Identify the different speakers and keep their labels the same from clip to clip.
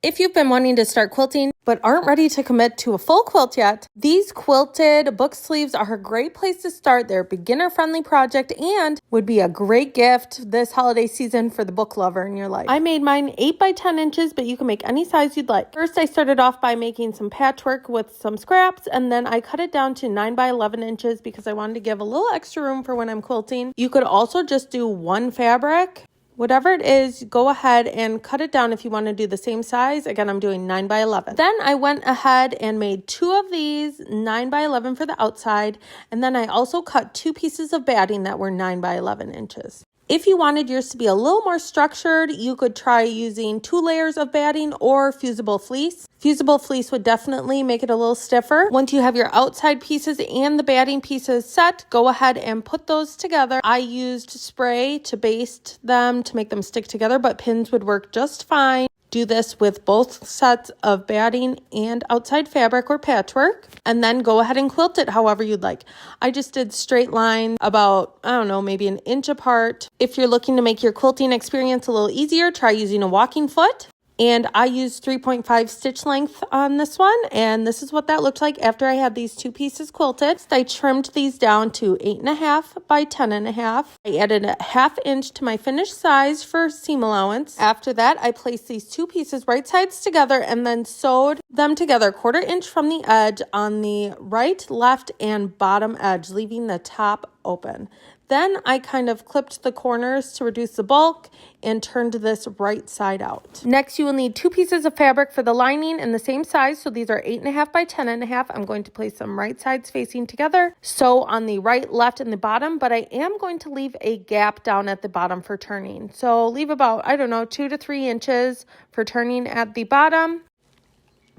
Speaker 1: If you've been wanting to start quilting but aren't ready to commit to a full quilt yet, these quilted book sleeves are a great place to start. They're a beginner-friendly project and would be a great gift this holiday season for the book lover in your life. I made mine 8 by 10 inches, but you can make any size you'd like. First, I started off by making some patchwork with some scraps, and then I cut it down to 9 by 11 inches because I wanted to give a little extra room for when I'm quilting. You could also just do one fabric. Whatever it is, go ahead and cut it down if you want to do the same size. Again, I'm doing 9 by 11. Then I went ahead and made 2 of these 9 by 11 for the outside. And then I also cut 2 pieces of batting that were 9 by 11 inches. If you wanted yours to be a little more structured, you could try using 2 layers of batting or fusible fleece. Fusible fleece would definitely make it a little stiffer. Once you have your outside pieces and the batting pieces set, go ahead and put those together. I used spray to baste them to make them stick together, but pins would work just fine. Do this with both sets of batting and outside fabric or patchwork, and then go ahead and quilt it however you'd like. I just did straight lines about, I don't know, maybe an inch apart. If you're looking to make your quilting experience a little easier, try using a walking foot. And I used 3.5 stitch length on this one, and this is what that looked like after I had these 2 pieces quilted. I trimmed these down to 8.5 by 10.5. I added a 1/2 inch to my finished size for seam allowance. After that, I placed these 2 pieces right sides together and then sewed them together 1/4 inch from the edge on the right, left, and bottom edge, leaving the top open. Then I kind of clipped the corners to reduce the bulk and turned this right side out. Next, you will need 2 pieces of fabric for the lining in the same size. So these are 8.5 by 10.5. I'm going to place them right sides facing together. Sew on the right, left, and the bottom, but I am going to leave a gap down at the bottom for turning. So leave about, 2 to 3 inches for turning at the bottom,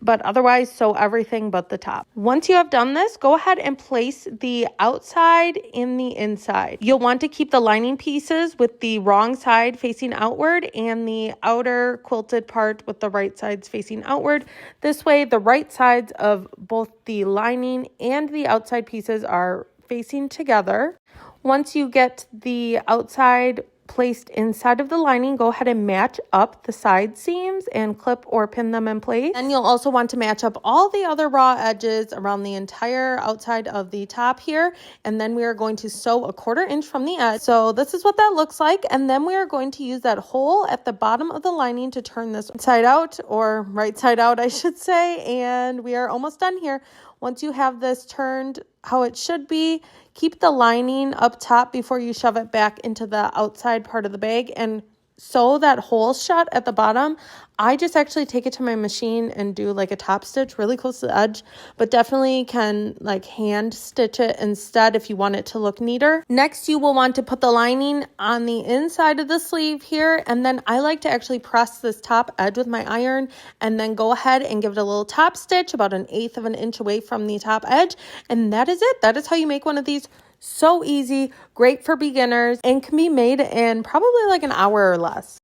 Speaker 1: but otherwise sew everything but the top. Once you have done this, go ahead and place the outside in the inside. You'll want to keep the lining pieces with the wrong side facing outward and the outer quilted part with the right sides facing outward. This way, the right sides of both the lining and the outside pieces are facing together. Once you get the outside placed inside of the lining, go ahead and match up the side seams and clip or pin them in place. And you'll also want to match up all the other raw edges around the entire outside of the top here. And then we are going to sew a 1/4 inch from the edge. So this is what that looks like. And then we are going to use that hole at the bottom of the lining to turn this side out, or right side out, I should say. And we are almost done here. Once you have this turned how it should be, keep the lining up top before you shove it back into the outside part of the bag and sew that hole shut at the bottom. I just actually take it to my machine and do like a top stitch really close to the edge, but definitely can like hand stitch it instead if you want it to look neater. Next, you will want to put the lining on the inside of the sleeve here, and then I like to actually press this top edge with my iron and then go ahead and give it a little top stitch about 1/8 of an inch away from the top edge, and that is it. That is how you make one of these. So easy, great for beginners, and can be made in probably like an hour or less.